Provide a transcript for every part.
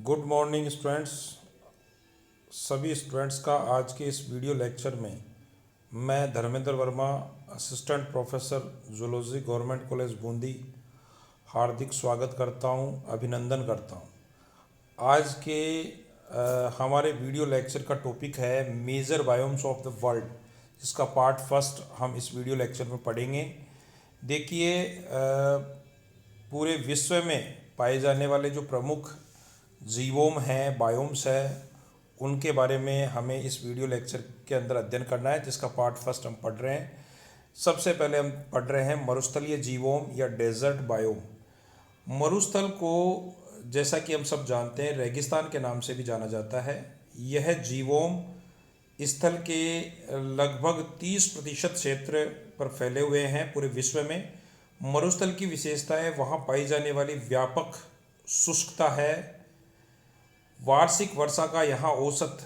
Good morning students. सभी students का आज के इस वीडियो लेक्चर में मैं Dharmendra Verma, assistant professor zoology government college Bundi, हार्दिक स्वागत करता हूं, अभिनंदन करता हूं। आज के हमारे वीडियो लेक्चर का टॉपिक है major biomes of the world, जिसका पार्ट फर्स्ट हम इस वीडियो लेक्चर में पढ़ेंगे। देखिए, पूरे विश्व में पाए जाने वाले जो प्रमुख जीवोम हैं, बायोम्स हैं, उनके बारे में हमें इस वीडियो लेक्चर के अंदर अध्ययन करना है, जिसका पार्ट फर्स्ट हम पढ़ रहे हैं। सबसे पहले हम पढ़ रहे हैं मरुस्थलीय जीवोम या डेजर्ट बायोम। मरुस्थल को, जैसा कि हम सब जानते हैं, रेगिस्तान के नाम से भी जाना जाता है। यह जीवोम स्थल के लगभग 30% क्षेत्र पर फैले हुए हैं पूरे विश्व में। मरुस्थल की विशेषता है वहाँ पाई जाने वाली व्यापक शुष्कता है। वार्षिक वर्षा का यहाँ औसत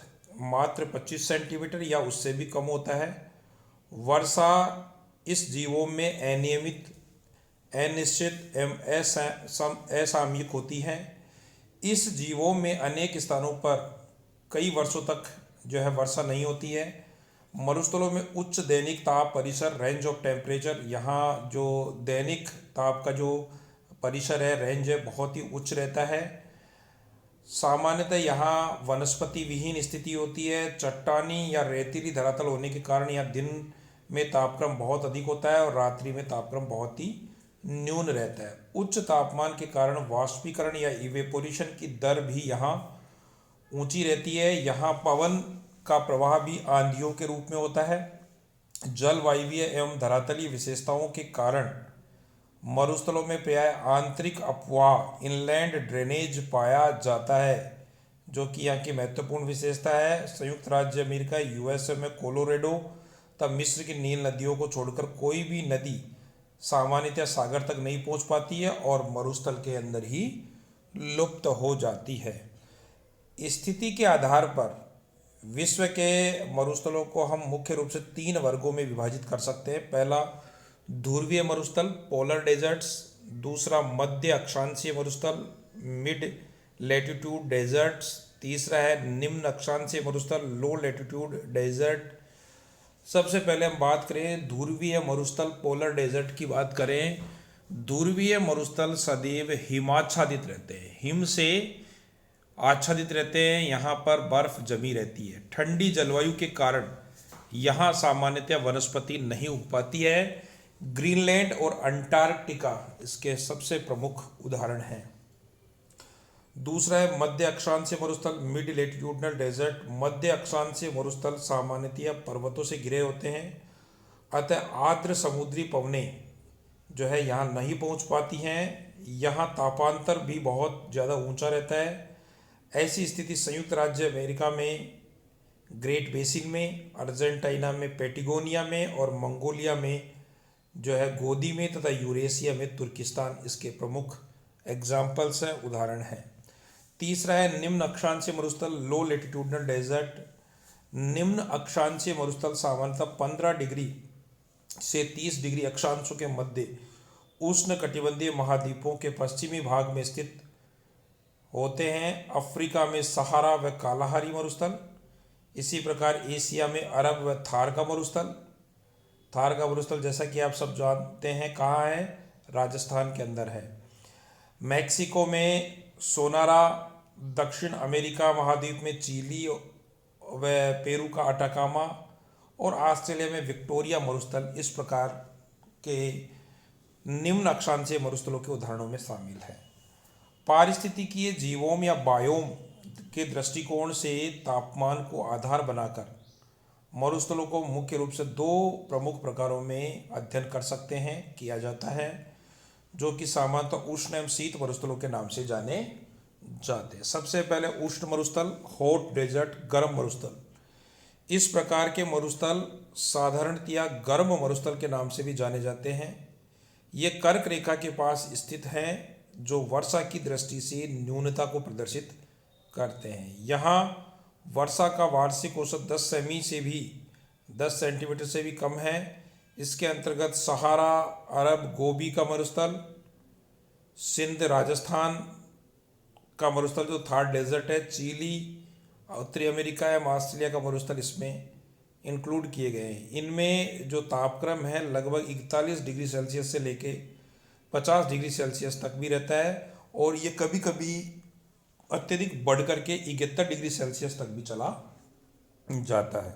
मात्र 25 सेंटीमीटर या उससे भी कम होता है। वर्षा इस जीवों में अनियमित, अनिश्चित एवं असामयिक होती है। इस जीवों में अनेक स्थानों पर कई वर्षों तक जो है वर्षा नहीं होती है। मरुस्थलों में उच्च दैनिक ताप परिसर, रेंज ऑफ टेम्परेचर, यहाँ जो दैनिक ताप का जो परिसर है, रेंज है, बहुत ही उच्च रहता है। सामान्यतः यहाँ वनस्पति विहीन स्थिति होती है। चट्टानी या रेतीली धरातल होने के कारण यहाँ दिन में तापक्रम बहुत अधिक होता है और रात्रि में तापक्रम बहुत ही न्यून रहता है। उच्च तापमान के कारण वाष्पीकरण या इवेपोरेशन की दर भी यहाँ ऊंची रहती है। यहाँ पवन का प्रवाह भी आंधियों के रूप में होता है। जलवायवीय एवं धरातलीय विशेषताओं के कारण मरुस्थलों में प्रायः आंतरिक अपवाह, इनलैंड ड्रेनेज पाया जाता है, जो कि यहाँ की महत्वपूर्ण विशेषता है। संयुक्त राज्य अमेरिका यूएसए में कोलोरेडो तथा मिस्र की नील नदियों को छोड़कर कोई भी नदी सामान्यतः सागर तक नहीं पहुँच पाती है और मरुस्थल के अंदर ही लुप्त हो जाती है। स्थिति के आधार पर विश्व के मरुस्थलों को हम मुख्य रूप से 3 वर्गों में विभाजित कर सकते हैं। पहला ध्रुवीय मरुस्थल, पोलर डेजर्ट्स। दूसरा मध्य अक्षांशीय मरुस्थल, मिड लैटिट्यूड डेजर्ट्स। तीसरा है निम्न अक्षांशीय मरुस्थल, लो लैटिट्यूड डेजर्ट। सबसे पहले हम बात करें ध्रुवीय मरुस्थल, पोलर डेजर्ट की बात करें। ध्रुवीय मरुस्थल सदैव हिमाच्छादित रहते हैं, हिम से आच्छादित रहते हैं। यहाँ पर बर्फ जमी रहती है। ठंडी जलवायु के कारण यहाँ सामान्यतः वनस्पति नहीं उग पाती है। ग्रीनलैंड और अंटार्कटिका इसके सबसे प्रमुख उदाहरण हैं। दूसरा है मध्य अक्षांशीय मरुस्थल, मिड लैटिट्यूडनल डेजर्ट। मध्य अक्षांशीय मरुस्थल सामान्यतः पर्वतों से घिरे होते हैं, अतः आर्द्र समुद्री पवनें जो है यहाँ नहीं पहुँच पाती हैं। यहाँ तापांतर भी बहुत ज़्यादा ऊंचा रहता है। ऐसी स्थिति संयुक्त राज्य अमेरिका में ग्रेट बेसिन में, अर्जेंटीना में पैटागोनिया में और मंगोलिया में जो है गोदी में तथा यूरेशिया में तुर्किस्तान इसके प्रमुख एग्जाम्पल्स हैं, उदाहरण हैं। तीसरा है निम्न अक्षांशीय मरुस्थल, लो लैटिट्यूडनल डेजर्ट। निम्न अक्षांशीय मरुस्थल सामान्यतः 15 डिग्री से 30 डिग्री अक्षांशों के मध्य उष्ण कटिबंधीय महाद्वीपों के पश्चिमी भाग में स्थित होते हैं। अफ्रीका में सहारा व कालाहारी मरुस्थल। इसी प्रकार एशिया में अरब व थार का मरुस्थल। थार का मरुस्थल जैसा कि आप सब जानते हैं कहाँ है, राजस्थान के अंदर है। मैक्सिको में सोनारा, दक्षिण अमेरिका महाद्वीप में चिली व पेरू का अटाकामा और ऑस्ट्रेलिया में विक्टोरिया मरुस्थल इस प्रकार के निम्न अक्षांशीय मरुस्थलों के उदाहरणों में शामिल है। पारिस्थितिकीय जीवोम या बायोम के दृष्टिकोण से तापमान को आधार बनाकर मरुस्थलों को मुख्य रूप से 2 प्रमुख प्रकारों में अध्ययन कर सकते हैं, किया जाता है, जो कि सामान्यतः उष्ण एवं शीत मरुस्थलों के नाम से जाने जाते हैं। सबसे पहले उष्ण मरुस्थल, हॉट डेजर्ट, गर्म मरुस्थल। इस प्रकार के मरुस्थल साधारणतया गर्म मरुस्थल के नाम से भी जाने जाते हैं। ये कर्क रेखा के पास स्थित हैं, जो वर्षा की दृष्टि से न्यूनता को प्रदर्शित करते हैं। यहाँ वर्षा का वार्षिक औसत 10 सेंटीमीटर से भी कम है। इसके अंतर्गत सहारा, अरब, गोबी का मरुस्थल, सिंध, राजस्थान का मरुस्थल जो थार डेजर्ट है, चिली, उत्तरी अमेरिका एवं ऑस्ट्रेलिया का मरुस्थल इसमें इंक्लूड किए गए हैं। इनमें जो तापक्रम है लगभग 41 डिग्री सेल्सियस से लेके 50 डिग्री सेल्सियस तक भी रहता है, और ये कभी कभी अत्यधिक बढ़ करके 71 डिग्री सेल्सियस तक भी चला जाता है।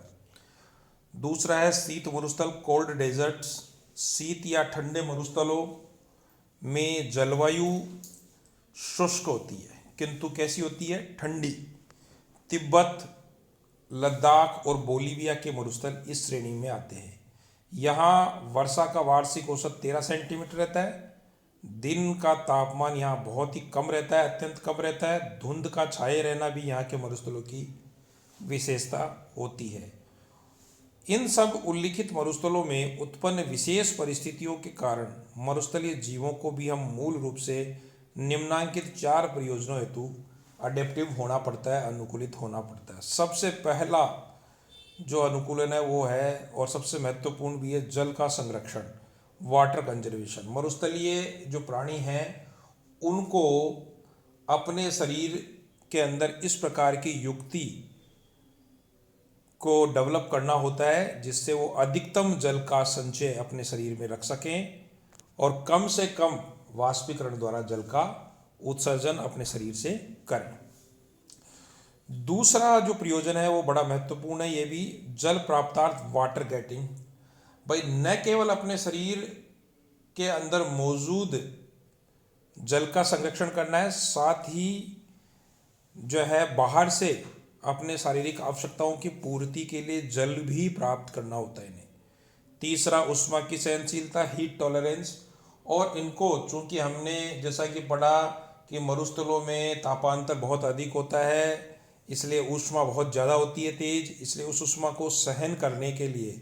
दूसरा है शीत मरुस्थल, कोल्ड डेजर्ट्स। शीत या ठंडे मरुस्थलों में जलवायु शुष्क होती है, किंतु कैसी होती है? ठंडी। तिब्बत, लद्दाख और बोलीविया के मरुस्थल इस श्रेणी में आते हैं। यहाँ वर्षा का वार्षिक औसत 13 सेंटीमीटर रहता है। दिन का तापमान यहाँ बहुत ही कम रहता है, अत्यंत कम रहता है। धुंध का छाए रहना भी यहाँ के मरुस्थलों की विशेषता होती है। इन सब उल्लिखित मरुस्थलों में उत्पन्न विशेष परिस्थितियों के कारण मरुस्थलीय जीवों को भी हम मूल रूप से निम्नांकित 4 प्रयोजनों हेतु अडेप्टिव होना पड़ता है, अनुकूलित होना पड़ता है। सबसे पहला जो अनुकूलन है वो है, और सबसे महत्वपूर्ण भी है, जल का संरक्षण, वाटर कंजर्वेशन। मरुस्थलीय जो प्राणी हैं उनको अपने शरीर के अंदर इस प्रकार की युक्ति को डेवलप करना होता है जिससे वो अधिकतम जल का संचय अपने शरीर में रख सकें और कम से कम वाष्पीकरण द्वारा जल का उत्सर्जन अपने शरीर से करें। दूसरा जो प्रयोजन है वो बड़ा महत्वपूर्ण है, ये भी जल प्राप्तार्थ, वाटर गेटिंग। भाई न केवल अपने शरीर के अंदर मौजूद जल का संरक्षण करना है, साथ ही जो है बाहर से अपने शारीरिक आवश्यकताओं की पूर्ति के लिए जल भी प्राप्त करना होता है इन्हें। तीसरा ऊष्मा की सहनशीलता, हीट टॉलरेंस। और इनको चूंकि हमने जैसा कि पढ़ा कि मरुस्थलों में तापांतर बहुत अधिक होता है, इसलिए ऊष्मा बहुत ज़्यादा होती है तेज, इसलिए उस ऊष्मा को सहन करने के लिए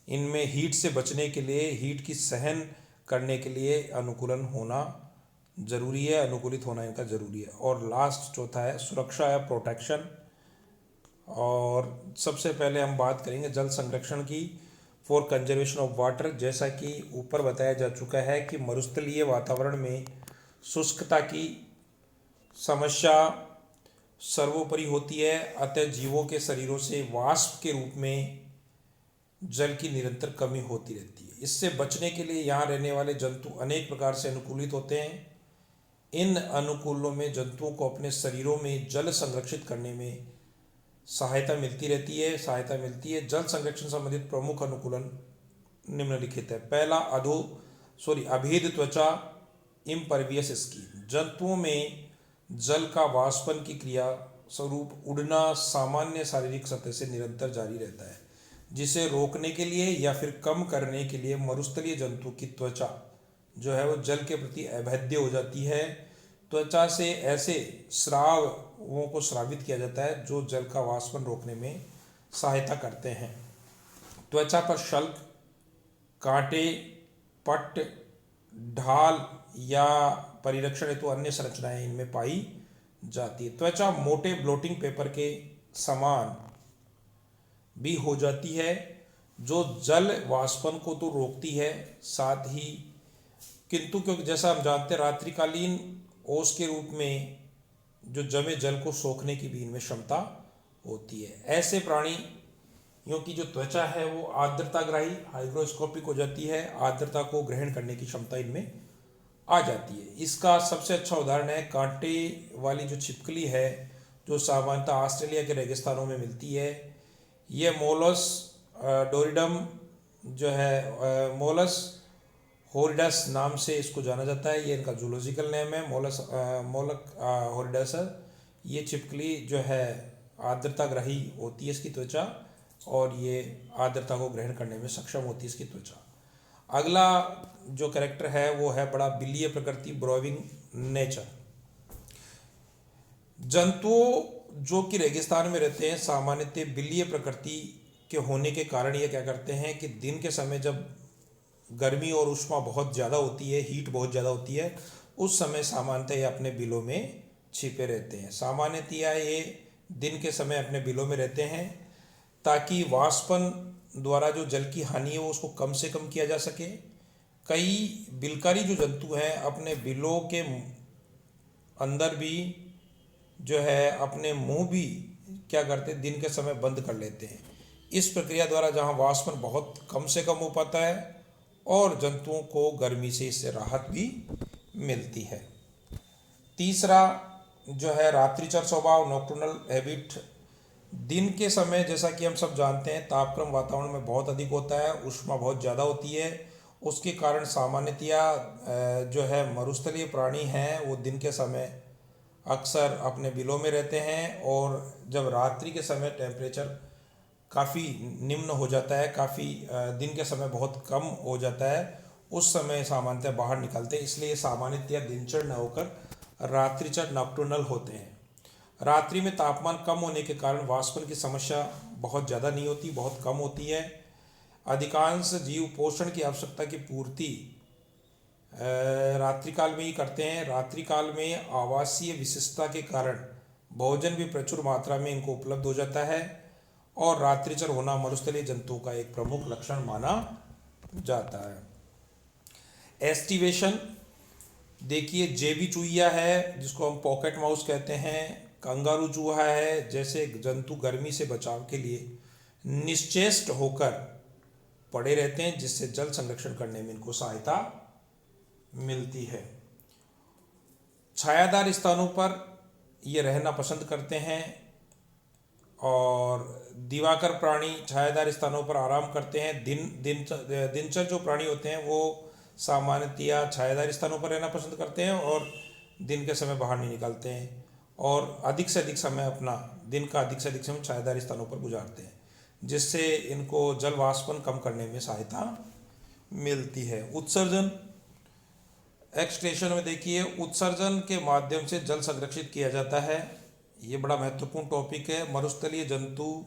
इनमें हीट से बचने के लिए, हीट की सहन करने के लिए अनुकूलन होना जरूरी है, अनुकूलित होना इनका जरूरी है। और लास्ट चौथा है सुरक्षा या प्रोटेक्शन। और सबसे पहले हम बात करेंगे जल संरक्षण की, फॉर कंजर्वेशन ऑफ वाटर। जैसा कि ऊपर बताया जा चुका है कि मरुस्थलीय वातावरण में शुष्कता की समस्या सर्वोपरि होती है, अतः जीवों के शरीरों से वाष्प के रूप में जल की निरंतर कमी होती रहती है। इससे बचने के लिए यहाँ रहने वाले जंतु अनेक प्रकार से अनुकूलित होते हैं। इन अनुकूलों में जंतुओं को अपने शरीरों में जल संरक्षित करने में सहायता मिलती रहती है। जल संरक्षण संबंधित प्रमुख अनुकूलन निम्नलिखित है। पहला अभेद त्वचा, इम्परवियस स्किन। जंतुओं में जल का वाष्पन की क्रिया स्वरूप उड़ना सामान्य शारीरिक सतह से निरंतर जारी रहता है, जिसे रोकने के लिए या फिर कम करने के लिए मरुस्थलीय जंतु की त्वचा जो है वो जल के प्रति अभेद्य हो जाती है। त्वचा से ऐसे स्रावों को स्रावित किया जाता है जो जल का वाष्पन रोकने में सहायता करते हैं। त्वचा पर शल्क, कांटे, पट्ट, ढाल या परिरक्षण हेतु अन्य संरचनाएं इनमें पाई जाती है। त्वचा मोटे ब्लोटिंग पेपर के समान भी हो जाती है जो जल वाष्पन को तो रोकती है, साथ ही किंतु क्योंकि जैसा हम जानते हैं रात्रिकालीन ओस के रूप में जो जमे जल को सोखने की भी इनमें क्षमता होती है। ऐसे प्राणियों की जो त्वचा है वो आर्द्रताग्राही, हाइग्रोस्कोपिक हो जाती है, आर्द्रता को ग्रहण करने की क्षमता इनमें आ जाती है। इसका सबसे अच्छा उदाहरण है कांटे वाली जो छिपकली है जो सामान्यतः ऑस्ट्रेलिया के रेगिस्तानों में मिलती है। ये मोलस डोरिडम जो है मोलस होरिडस नाम से इसको जाना जाता है, ये इनका जूलॉजिकल नेम है, मोलक होरिडस। ये छिपकली जो है आर्द्रताग्राही होती है इसकी त्वचा, और ये आर्द्रता को ग्रहण करने में सक्षम होती है इसकी त्वचा। अगला जो कैरेक्टर है वो है बड़ा बिलीय प्रकृति, ब्रोविंग नेचर। जंतुओं जो कि रेगिस्तान में रहते हैं सामान्यतः बिलीय प्रकृति के होने के कारण ये क्या करते हैं कि दिन के समय जब गर्मी और ऊष्मा बहुत ज़्यादा होती है, हीट बहुत ज़्यादा होती है, उस समय सामान्यतः ये अपने बिलों में छिपे रहते हैं। सामान्यतः ये दिन के समय अपने बिलों में रहते हैं ताकि वाष्पन द्वारा जो जल की हानि है वो उसको कम से कम किया जा सके। कई बिलकारी जो जंतु हैं अपने बिलों के अंदर भी जो है अपने मुंह भी क्या करते हैं, दिन के समय बंद कर लेते हैं। इस प्रक्रिया द्वारा जहाँ वाष्पन बहुत कम से कम हो पाता है और जंतुओं को गर्मी से इससे राहत भी मिलती है। तीसरा जो है रात्रिचर स्वभाव, नॉकटर्नल हैबिट। दिन के समय जैसा कि हम सब जानते हैं तापक्रम वातावरण में बहुत अधिक होता है, ऊष्मा बहुत ज़्यादा होती है। उसके कारण सामान्यतया जो है मरुस्थलीय प्राणी हैं वो दिन के समय अक्सर अपने बिलों में रहते हैं, और जब रात्रि के समय टेम्परेचर काफ़ी निम्न हो जाता है, काफ़ी दिन के समय बहुत कम हो जाता है, उस समय सामान्यतः बाहर निकलते हैं। इसलिए सामान्यतया दिनचर न होकर रात्रिचर नॉकटर्नल होते हैं। रात्रि में तापमान कम होने के कारण वाष्पन की समस्या बहुत ज़्यादा नहीं होती, बहुत कम होती है। अधिकांश जीव पोषण की आवश्यकता की पूर्ति रात्रिकाल में ही करते हैं। रात्रिकाल में आवासीय विशेषता के कारण भोजन भी प्रचुर मात्रा में इनको उपलब्ध हो जाता है, और रात्रिचर होना मरुस्थलीय जंतुओं का एक प्रमुख लक्षण माना जाता है। एस्टिवेशन देखिए, जेबी चूहिया है जिसको हम पॉकेट माउस कहते हैं, कंगारू चूहा है, जैसे जंतु गर्मी से बचाव के लिए निश्चेष्ट होकर पड़े रहते हैं, जिससे जल संरक्षण करने में इनको सहायता मिलती है। छायादार स्थानों पर ये रहना पसंद करते हैं, और दिवाकर प्राणी छायादार स्थानों पर आराम करते हैं। दिनचर जो प्राणी होते हैं वो सामान्यतया छायादार स्थानों पर रहना पसंद करते हैं और दिन के समय बाहर नहीं निकलते हैं, और अधिक से अधिक समय अपना दिन का अधिक से अधिक समय छायादार स्थानों पर गुजारते हैं, जिससे इनको जल वाष्पन कम करने में सहायता मिलती है। उत्सर्जन, एक्सक्रेशन में देखिए, उत्सर्जन के माध्यम से जल संरक्षित किया जाता है। ये बड़ा महत्वपूर्ण टॉपिक है। मरुस्थलीय जंतु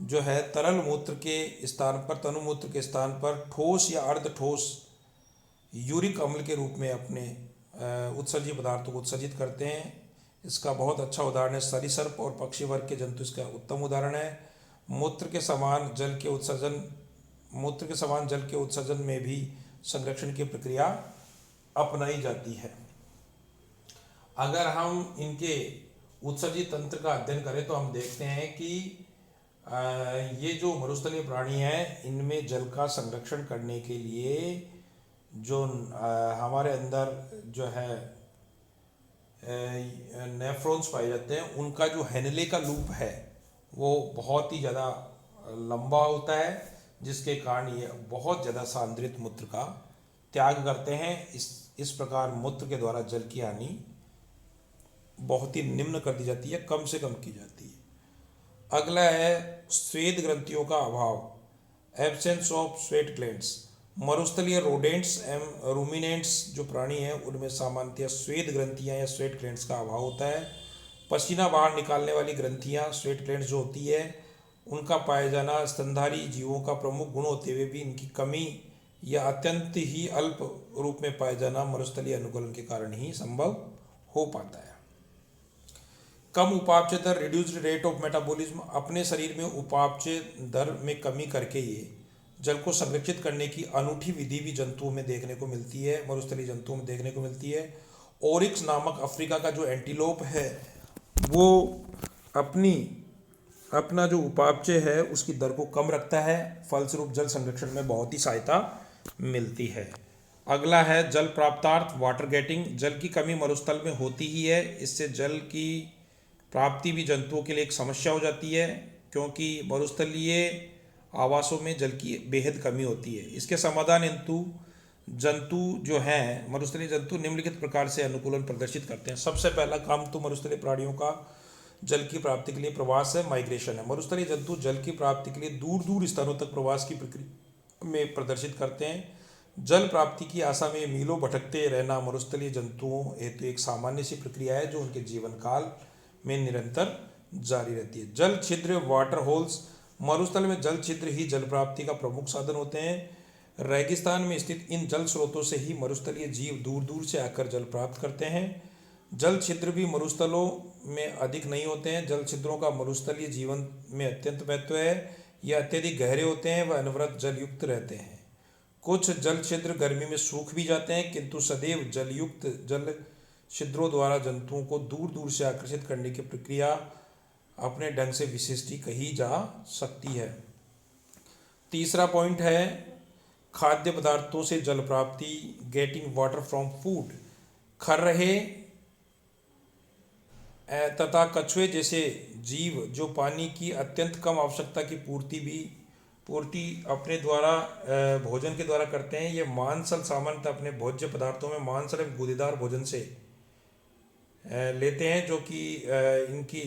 जो है तरल मूत्र के स्थान पर, तनुमूत्र के स्थान पर ठोस या अर्ध ठोस यूरिक अम्ल के रूप में अपने उत्सर्जी पदार्थों को उत्सर्जित करते हैं। इसका बहुत अच्छा उदाहरण है सरीसृप और पक्षी वर्ग के जंतु इसका उत्तम उदाहरण है। मूत्र के समान जल के उत्सर्जन में भी संरक्षण की प्रक्रिया अपनाई जाती है। अगर हम इनके उत्सर्जित तंत्र का अध्ययन करें तो हम देखते हैं कि ये जो मरुस्थलीय प्राणी हैं इनमें जल का संरक्षण करने के लिए जो हमारे अंदर जो है नेफ्रॉन्स पाए जाते हैं, उनका जो हेनले का लूप है वो बहुत ही ज़्यादा लंबा होता है, जिसके कारण ये बहुत ज़्यादा सांद्रित मूत्र का त्याग करते हैं। इस प्रकार मूत्र के द्वारा जल की हानि बहुत ही निम्न कर दी जाती है, कम से कम की जाती है। अगला है स्वेद ग्रंथियों का अभाव, एब्सेंस ऑफ स्वेट ग्लैंड्स। मरुस्थलीय रोडेंट्स एवं रूमिनेंट्स जो प्राणी हैं उनमें सामान्यतः स्वेद ग्रंथियां या स्वेट ग्लैंड्स का अभाव होता है। पसीना बाहर निकालने वाली ग्रंथियां स्वेट ग्लैंड्स जो होती है उनका पाया जाना स्तनधारी जीवों का प्रमुख गुण होते हुए भी इनकी कमी या अत्यंत ही अल्प रूप में पाया जाना मरुस्थलीय अनुकूलन के कारण ही संभव हो पाता है। कम उपापचय दर, रिड्यूस्ड रेट ऑफ मेटाबॉलिज्म। अपने शरीर में उपापचय दर में कमी करके ये जल को संरक्षित करने की अनूठी विधि भी जंतुओं में देखने को मिलती है, मरुस्थलीय जंतुओं में देखने को मिलती है। ओरिक्स नामक अफ्रीका का जो एंटीलोप है वो अपना जो उपापचय है उसकी दर को कम रखता है, फलस्वरूप जल संरक्षण में बहुत ही सहायता मिलती है। अगला है जल प्राप्तार्थ, वाटर गेटिंग। जल की कमी मरुस्थल में होती ही है, इससे जल की प्राप्ति भी जंतुओं के लिए एक समस्या हो जाती है, क्योंकि मरुस्थलीय आवासों में जल की बेहद कमी होती है। इसके समाधान हेतु जंतु जो हैं मरुस्थलीय जंतु निम्नलिखित प्रकार से अनुकूलन प्रदर्शित करते हैं। सबसे पहला काम तो मरुस्थलीय प्राणियों का जल की प्राप्ति के लिए प्रवास है, माइग्रेशन है। मरुस्थलीय जंतु जल की प्राप्ति के लिए दूर दूर स्थानों तक प्रवास की प्रक्रिया में प्रदर्शित करते हैं। जल प्राप्ति की आशा में मीलों भटकते रहना मरुस्थलीय जंतुओं हेतु एक सामान्य सी प्रक्रिया है जो उनके जीवन काल में निरंतर जारी रहती है। जल छिद्र, वाटर होल्स। मरुस्थल में जल छिद्र ही जल प्राप्ति का प्रमुख साधन होते हैं। रेगिस्तान में स्थित इन जल स्रोतों से ही मरुस्थलीय जीव दूर दूर से आकर जल प्राप्त करते हैं। जल छिद्र भी मरुस्थलों में अधिक नहीं होते हैं। जल छिद्रों का मरुस्थलीय जीवन में अत्यंत महत्व है। यह अत्यधिक गहरे होते हैं व अनवरत जलयुक्त रहते हैं। कुछ जल छिद्र गर्मी में सूख भी जाते हैं, किंतु सदैव जलयुक्त जल छिद्रों द्वारा जंतुओं को दूर दूर से आकर्षित करने की प्रक्रिया अपने ढंग से विशिष्ट कही जा सकती है। तीसरा पॉइंट है खाद्य पदार्थों से जल प्राप्ति, गेटिंग वाटर फ्रॉम फूड। खर्रहे तथा कछुए जैसे जीव जो पानी की अत्यंत कम आवश्यकता की पूर्ति अपने द्वारा भोजन के द्वारा करते हैं। ये मांसल सामान्यतः अपने भोज्य पदार्थों में मांसल एवं गूदेदार भोजन से लेते हैं, जो कि इनकी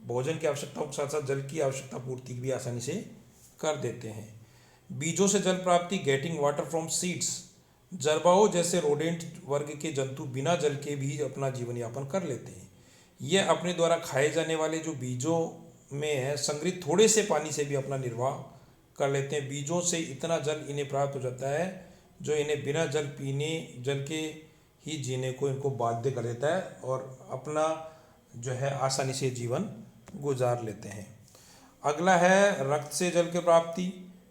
भोजन की आवश्यकताओं के साथ साथ जल की आवश्यकता पूर्ति भी आसानी से कर देते हैं। बीजों से जल प्राप्ति, गेटिंग वाटर फ्रॉम सीड्स। जरबाओ जैसे रोडेंट वर्ग के जंतु बिना जल के भी अपना जीवन यापन कर लेते हैं। ये अपने द्वारा खाए जाने वाले जो बीजों में है संग्रहित थोड़े से पानी से भी अपना निर्वाह कर लेते हैं। बीजों से इतना जल इन्हें प्राप्त हो जाता है जो इन्हें बिना जल के ही जीने को इनको बाध्य कर देता है और अपना जो है आसानी से जीवन गुजार लेते हैं। अगला है रक्त से जल की प्राप्ति,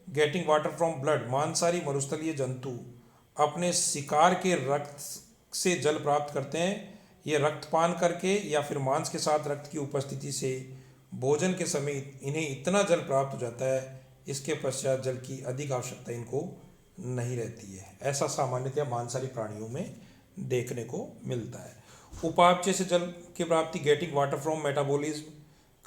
गेटिंग वाटर फ्रॉम ब्लड। मांसाहारी मरुस्थलीय जंतु अपने शिकार के रक्त से जल प्राप्त करते हैं। ये रक्तपान करके या फिर मांस के साथ रक्त की उपस्थिति से भोजन के समय इन्हें इतना जल प्राप्त हो जाता है, इसके पश्चात जल की अधिक आवश्यकता इनको नहीं रहती है। ऐसा सामान्यतः मांसाहारी प्राणियों में देखने को मिलता है। उपापचय से जल की प्राप्ति, getting water from metabolism.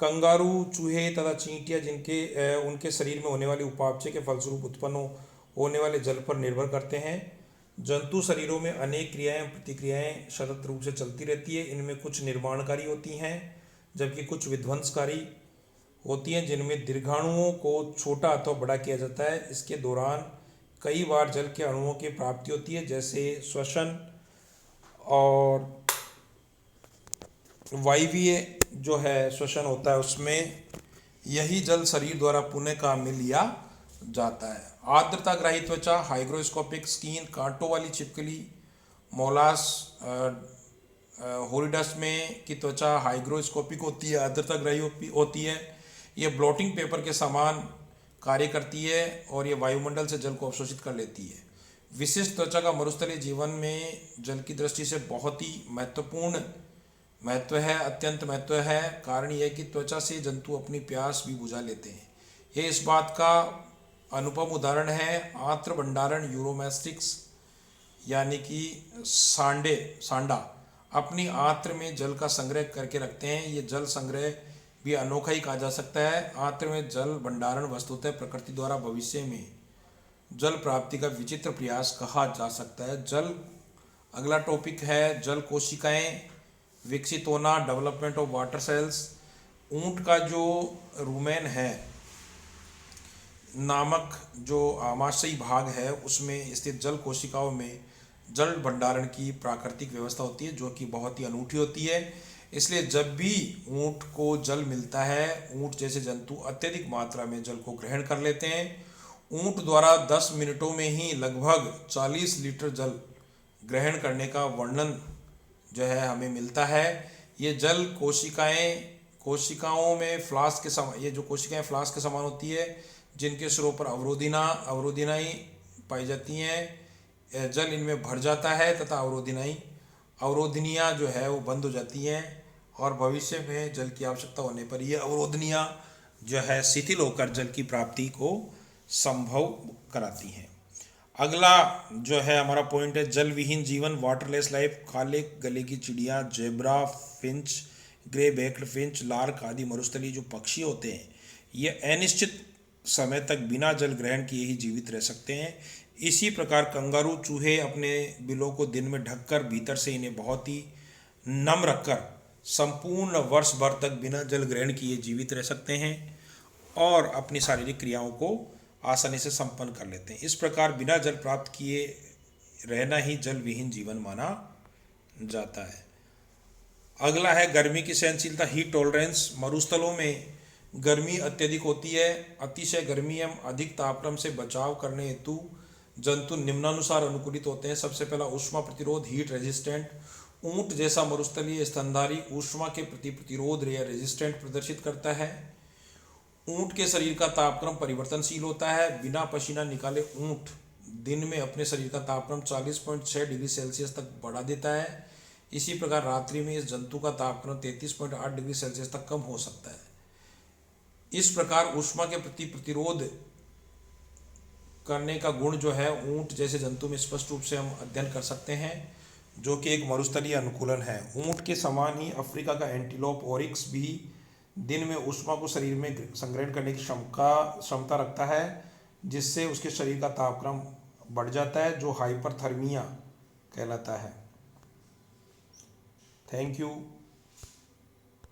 Kangaroo, चूहे तथा चींटियां जिनके उनके शरीर में होने वाले उपापचय के फलस्वरूप उत्पन्न होने वाले जल पर निर्भर करते हैं। जंतु शरीरों में अनेक क्रियाएं प्रतिक्रियाएं सतत रूप से चलती रहती है। इनमें कुछ निर्माणकारी होती हैं जबकि कुछ विध्वंसकारी होती हैं, जिनमें दीर्घाणुओं को छोटा अथवा बड़ा किया जाता है। इसके दौरान कई बार जल के अणुओं की प्राप्ति होती है, जैसे श्वसन और वायवीय जो है श्वसन होता है उसमें यही जल शरीर द्वारा पुनः काम में लिया जाता है। आर्द्रताग्राही त्वचा, हाइग्रोस्कोपिक स्किन, कांटों वाली छिपकली, मोलास होरिडस में की त्वचा हाइग्रोस्कोपिक होती है, आर्द्रताग्राही होती है। ये ब्लोटिंग पेपर के समान कार्य करती है और ये वायुमंडल से जल को अवशोषित कर लेती है। विशिष्ट त्वचा का मरुस्थलीय जीवन में जल की दृष्टि से बहुत ही अत्यंत महत्व है। कारण यह कि त्वचा से जंतु अपनी प्यास भी बुझा लेते हैं। ये इस बात का अनुपम उदाहरण है। आंत्र भंडारण यूरोमैस्टिक्स यानी कि सांडा अपनी आंत्र में जल का संग्रह करके रखते हैं। ये जल संग्रह भी अनोखा ही कहा जा सकता है। आंत्र में जल भंडारण वस्तुतः प्रकृति द्वारा भविष्य में जल प्राप्ति का विचित्र प्रयास कहा जा सकता है। अगला टॉपिक है जल कोशिकाएं विकसित होना, डेवलपमेंट ऑफ वाटर सेल्स। ऊंट का जो रुमेन है नामक जो आमाशयी भाग है उसमें स्थित जल कोशिकाओं में जल भंडारण की प्राकृतिक व्यवस्था होती है, जो कि बहुत ही अनूठी होती है। इसलिए जब भी ऊंट को जल मिलता है, ऊंट जैसे जंतु अत्यधिक मात्रा में जल को ग्रहण कर लेते हैं। ऊंट द्वारा 10 मिनटों में ही लगभग 40 लीटर जल ग्रहण करने का वर्णन जो है हमें मिलता है। ये जल कोशिकाओं में फ्लास्क के समान, ये जो कोशिकाएं फ्लास्क के समान होती है, जिनके सिरों पर अवरोधिनाएं पाई जाती हैं। जल इनमें भर जाता है तथा अवरोधनियाँ जो है वो बंद हो जाती हैं और भविष्य में जल की आवश्यकता होने पर ये अवरोधनियाँ जो है शिथिल होकर जल की प्राप्ति को संभव कराती हैं। अगला जो है हमारा पॉइंट है जल विहीन जीवन, वाटरलेस लाइफ। काले गले की चिड़िया, zebra Finch, grey baked Finch, lark आदि मरुस्थलीय जो पक्षी होते हैं ये अनिश्चित समय तक बिना जल ग्रहण किए ही जीवित रह सकते हैं। इसी प्रकार कंगारू चूहे अपने बिलों को दिन में ढककर भीतर से इन्हें बहुत ही नम रखकर संपूर्ण वर्ष भर तक बिना जल ग्रहण किए जीवित रह सकते हैं और अपनी शारीरिक क्रियाओं को आसानी से संपन्न कर लेते हैं। इस प्रकार बिना जल प्राप्त किए रहना ही जल विहीन जीवन माना जाता है। अगला है गर्मी की सहनशीलता, हीट टॉलरेंस। मरुस्थलों में गर्मी अत्यधिक होती है। अतिशय गर्मी एवं अधिक तापक्रम से बचाव करने हेतु जंतु निम्नानुसार अनुकूलित होते हैं। सबसे पहला ऊष्मा प्रतिरोध, हीट रेजिस्टेंट। ऊंट जैसा मरुस्थलीय स्तनधारी ऊष्मा के प्रति प्रतिरोध या रेजिस्टेंट प्रदर्शित करता है। ऊंट के शरीर का तापक्रम परिवर्तनशील होता है। बिना पसीना निकाले ऊंट दिन में अपने शरीर का तापक्रम 40.6 डिग्री सेल्सियस तक बढ़ा देता है। इसी प्रकार रात्रि में इस जंतु का तापक्रम 33.8 डिग्री सेल्सियस तक कम हो सकता है। इस प्रकार ऊष्मा के प्रति प्रतिरोध करने का गुण जो है ऊंट जैसे जंतु में स्पष्ट रूप से हम अध्ययन कर सकते हैं, जो कि एक मरुस्थलीय अनुकूलन है। ऊंट के समान ही अफ्रीका का एंटीलोप ओरिक्स भी दिन में ऊष्मा को शरीर में संग्रहण करने की क्षमता रखता है, जिससे उसके शरीर का तापक्रम बढ़ जाता है, जो हाइपरथर्मिया कहलाता है। Thank you.